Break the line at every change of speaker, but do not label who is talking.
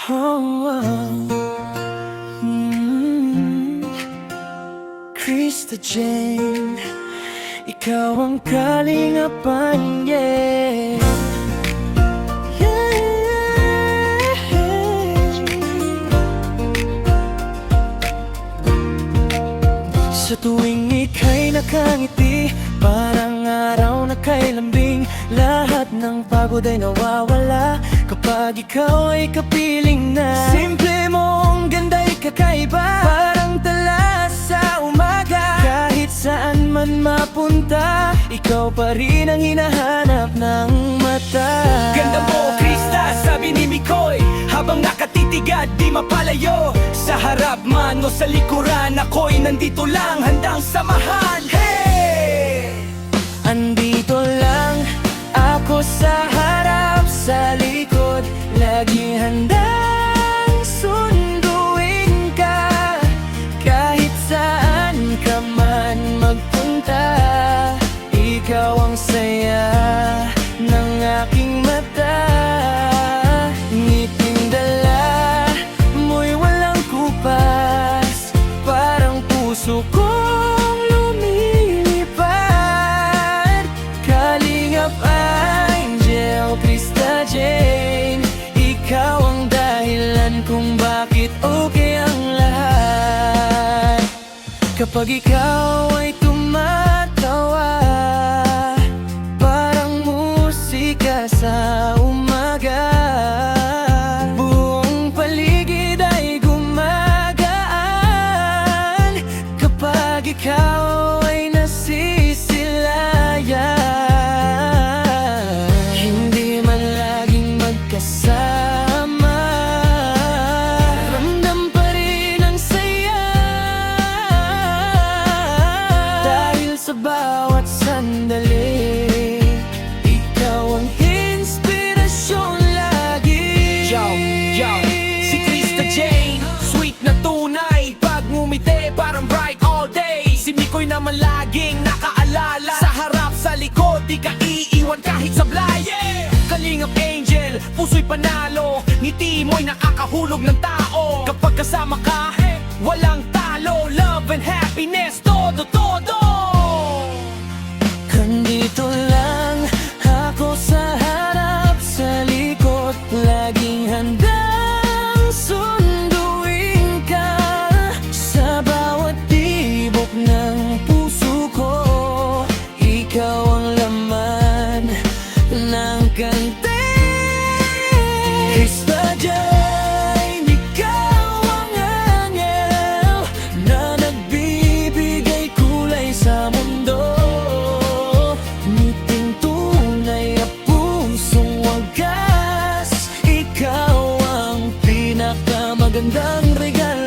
Oh, Krista Jane, ikaw ang kalingapan, yeah. Sa tuwing ika'y nakangiti, parang araw na kay lambing. Lahat ng pagod ay nawawala kapag ikaw ay kapiling na. Simple mong ganda'y kakaiba, parang tala sa umaga. Kahit saan man mapunta, ikaw pa rin ang hinahanap ng mata.
Ganda mo, Krista, sabi ni Mikoy, habang nakatitigad di mapalayo. Sa harap man o sa likuran, ako'y nandito lang, handang samahan. Hey!
Andito lang ako sa harap, sa likod, laging handang sunduin ka. Kahit saan ka man magpunta, ikaw ang saya ng aking mata. Ngiting dala mo'y walang kupas, parang puso kong lumilipad. Kalingap Angel, Krista Jane, ikaw ang dahilan kung bakit okay ang lahat. Kapag ikaw ay tumatawa, parang musika sa umaga. Buong paligid ay gumagaan kapag ikaw ay nasisilayan. Hindi man laging magkasama, ramdam pa rin ang saya. Dahil sa bawat sandali, ikaw ang inspirasyon lagi.
Yo, si Krista Jane, sweet na tunay. Pag ngumiti, parang bright all day. Si Mikoy naman laging nakaalala. Sa harap, sa likod, di ka iiwan kahit sablay. Kalingap Angel, puso'y panalo. Ngiti mo'y nakakahulog ng tao. Kapag kasama ka, walang talo. Love and happiness, todo, todo.
Nandito lang ako sa harap, sa likod, laging handang sunduin ka. Sa bawat tibok ng puso ko, ikaw ang laman ng kante. Krista Jane, ikaw ang angel na nagbibigay kulay sa mundo. Ngiting tunay at pusong wagas, ikaw ang pinakamagandang regalo.